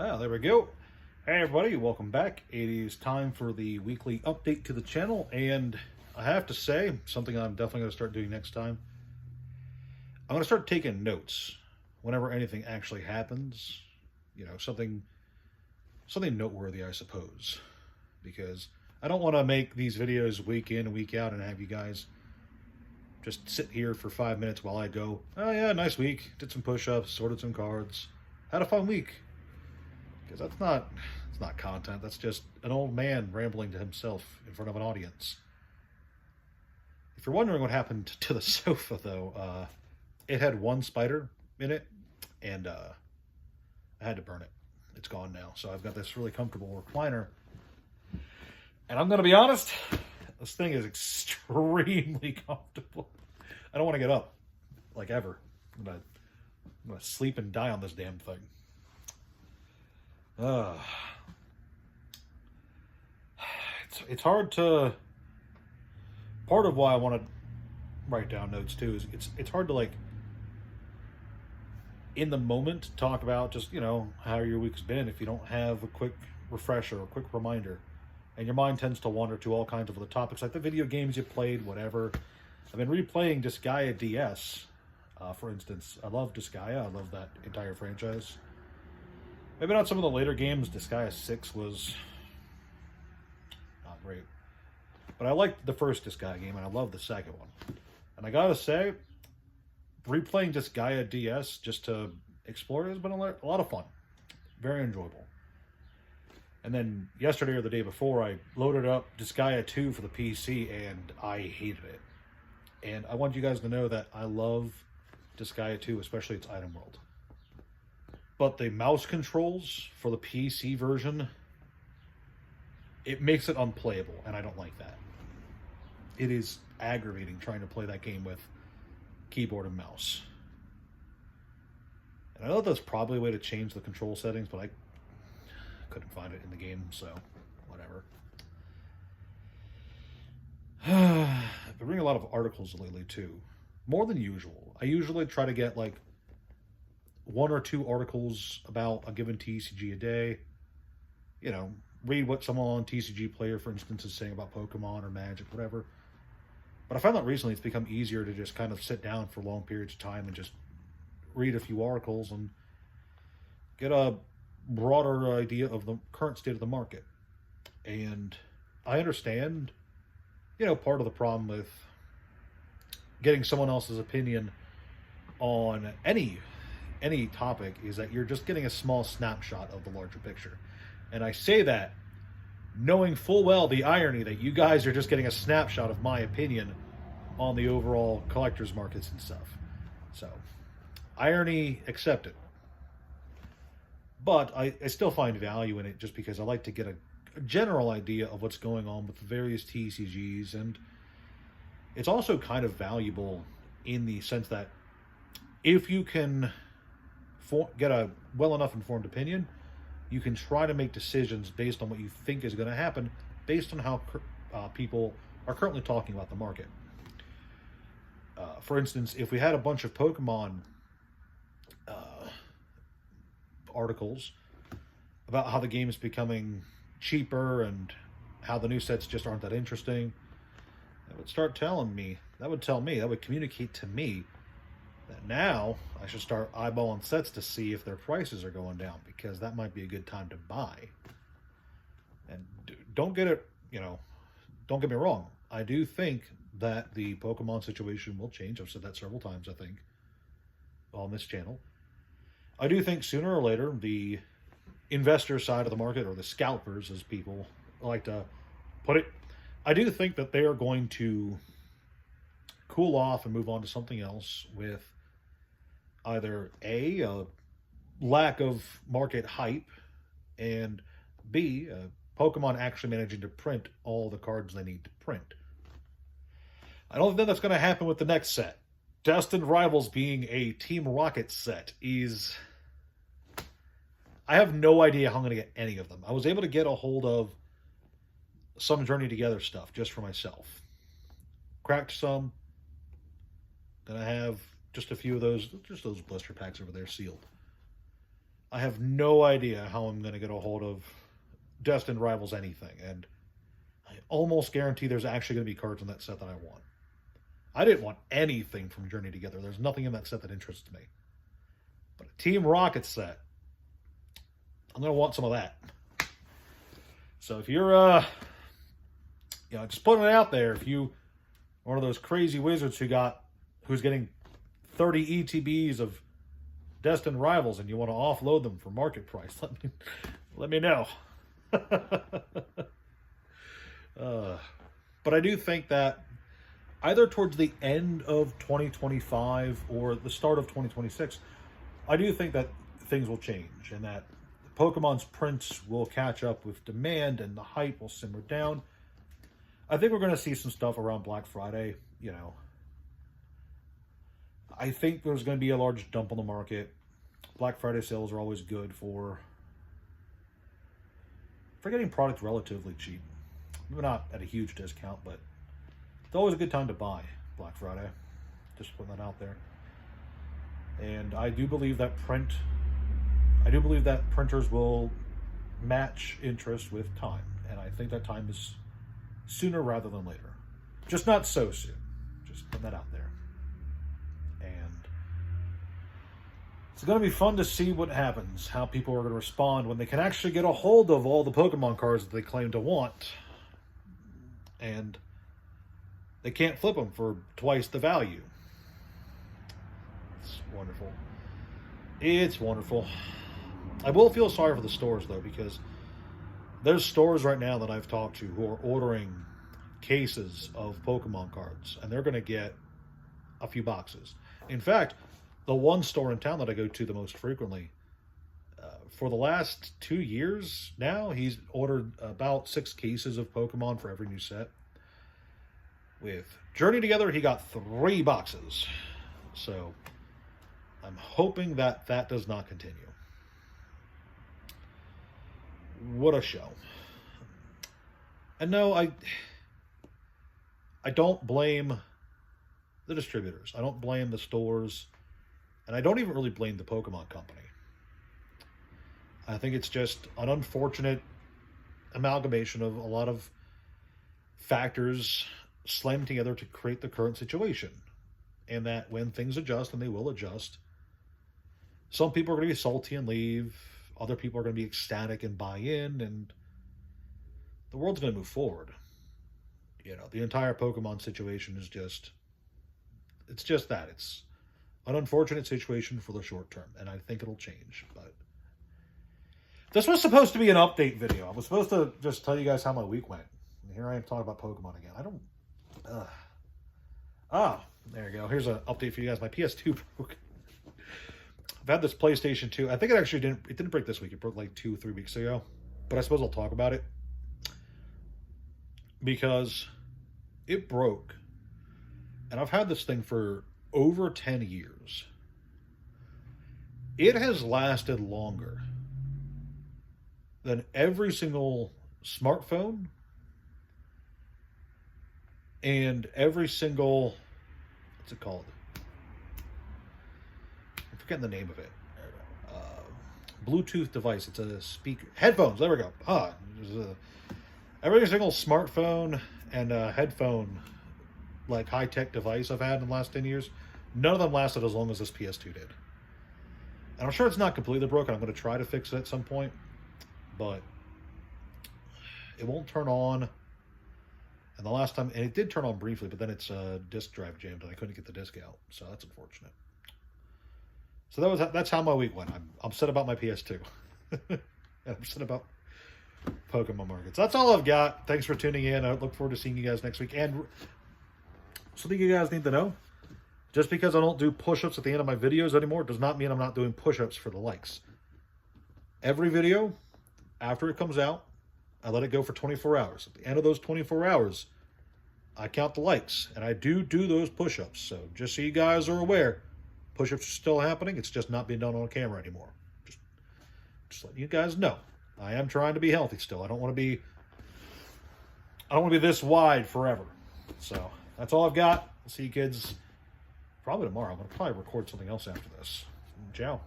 Ah, there we go. Hey everybody, welcome back. It is time for the weekly update to the channel, and I have to say, something I'm definitely going to start doing next time. I'm going to start taking notes whenever anything actually happens. You know, something noteworthy, I suppose. Because I don't want to make these videos week in and week out and have you guys just sit here for 5 minutes while I go, oh yeah, nice week, did some push-ups, sorted some cards, had a fun week. Because it's not content. That's just an old man rambling to himself in front of an audience. If you're wondering what happened to the sofa, though, it had one spider in it, and I had to burn it. It's gone now, so I've got this really comfortable recliner. And I'm gonna be honest, this thing is extremely comfortable. I don't want to get up, like ever. I'm gonna sleep and die on this damn thing. Uh, it's hard to. Part of why I want to write down notes too is it's hard to, like, in the moment talk about just how your week's been if you don't have a quick refresher or a quick reminder, and your mind tends to wander to all kinds of other topics like the video games you played, whatever. I've been replaying Disgaea DS, for instance. I love Disgaea. I love that entire franchise. Maybe not some of the later games. Disgaea 6 was not great. But I liked the first Disgaea game, and I love the second one. And I gotta say, replaying Disgaea DS just to explore it has been a lot of fun. Very enjoyable. And then yesterday or the day before, I loaded up Disgaea 2 for the PC, and I hated it. And I want you guys to know that I love Disgaea 2, especially its item world. But the mouse controls for the PC version, it makes it unplayable, and I don't like that. It is aggravating trying to play that game with keyboard and mouse. And I know that's probably a way to change the control settings, but I couldn't find it in the game, so whatever. I've been reading a lot of articles lately, too. More than usual. I usually try to get, like, 1 or 2 articles about a given TCG a day. Read what someone on TCG Player, for instance, is saying about Pokemon or Magic, whatever. But I found that recently it's become easier to just kind of sit down for long periods of time and just read a few articles and get a broader idea of the current state of the market. And I understand, part of the problem with getting someone else's opinion on any topic is that you're just getting a small snapshot of the larger picture. And I say that knowing full well the irony that you guys are just getting a snapshot of my opinion on the overall collector's markets and stuff. So, irony accepted. But I still find value in it just because I like to get a general idea of what's going on with the various TCGs, and it's also kind of valuable in the sense that if you can get a well enough informed opinion, you can try to make decisions based on what you think is going to happen, based on how people are currently talking about the market. For instance, if we had a bunch of Pokemon articles about how the game is becoming cheaper and how the new sets just aren't that interesting, that would communicate to me that now I should start eyeballing sets to see if their prices are going down, because that might be a good time to buy. And don't get me wrong. I do think that the Pokemon situation will change. I've said that several times, I think, on this channel. I do think sooner or later, the investor side of the market, or the scalpers, as people like to put it, I do think that they are going to cool off and move on to something else with either a lack of market hype, and B, Pokemon actually managing to print all the cards they need to print. I don't think that's going to happen with the next set. Destined Rivals being a Team Rocket set is... I have no idea how I'm going to get any of them. I was able to get a hold of some Journey Together stuff just for myself. Cracked some. Gonna have just a few of those, just those blister packs over there sealed. I have no idea how I'm going to get a hold of Destined Rivals anything, and I almost guarantee there's actually going to be cards in that set that I want. I didn't want anything from Journey Together. There's nothing in that set that interests me. But a Team Rocket set, I'm going to want some of that. So if you're, just putting it out there, if you one of those crazy wizards who's getting 30 ETBs of Destined Rivals and you want to offload them for market price, let me know. But I do think that either towards the end of 2025 or the start of 2026, I do think that things will change and that Pokemon's prints will catch up with demand and the hype will simmer down. I think we're going to see some stuff around Black Friday. I think there's going to be a large dump on the market. Black Friday sales are always good for getting products relatively cheap. Maybe not at a huge discount, but it's always a good time to buy Black Friday. Just putting that out there. And I do believe that printers will match interest with time. And I think that time is sooner rather than later. Just not so soon. Just putting that out there. And it's going to be fun to see what happens, how people are going to respond when they can actually get a hold of all the Pokemon cards that they claim to want. And they can't flip them for twice the value. It's wonderful. It's wonderful. I will feel sorry for the stores, though, because there's stores right now that I've talked to who are ordering cases of Pokemon cards, and they're going to get a few boxes. In fact, the one store in town that I go to the most frequently, for the last 2 years now, he's ordered about 6 cases of Pokemon for every new set. With Journey Together, he got 3 boxes. So I'm hoping that that does not continue. What a show. And no, I don't blame the distributors. I don't blame the stores. And I don't even really blame the Pokemon Company. I think it's just an unfortunate amalgamation of a lot of factors slammed together to create the current situation. And that when things adjust, and they will adjust, some people are going to be salty and leave. Other people are going to be ecstatic and buy in. And the world's going to move forward. The entire Pokemon situation is it's just that. It's an unfortunate situation for the short term. And I think it'll change. But this was supposed to be an update video. I was supposed to just tell you guys how my week went. And here I am talking about Pokemon again. There you go. Here's an update for you guys. My PS2 broke. I've had this PlayStation 2. I think it didn't break this week. It broke like 2-3 weeks ago. But I suppose I'll talk about it. Because it broke. And I've had this thing for over 10 years. It has lasted longer than every single smartphone and every single, what's it called? I'm forgetting the name of it. Bluetooth device. It's a speaker. Headphones. There we go. Every single smartphone and headphone, like high-tech device I've had in the last 10 years, none of them lasted as long as this PS2 did. And I'm sure it's not completely broken. I'm going to try to fix it at some point. But it won't turn on. And the last time, and it did turn on briefly, but then its disk drive jammed and I couldn't get the disk out. So that's unfortunate. So that's how my week went. I'm upset about my PS2. And I'm upset about Pokemon markets. That's all I've got. Thanks for tuning in. I look forward to seeing you guys next week. And something you guys need to know, just because I don't do push-ups at the end of my videos anymore does not mean I'm not doing push-ups for the likes. Every video, after it comes out, I let it go for 24 hours. At the end of those 24 hours, I count the likes. And I do those push-ups. So just so you guys are aware, push-ups are still happening. It's just not being done on camera anymore. Just letting you guys know. I am trying to be healthy still. I don't want to be this wide forever. So that's all I've got. I'll see you kids probably tomorrow. I'm going to probably record something else after this. Ciao.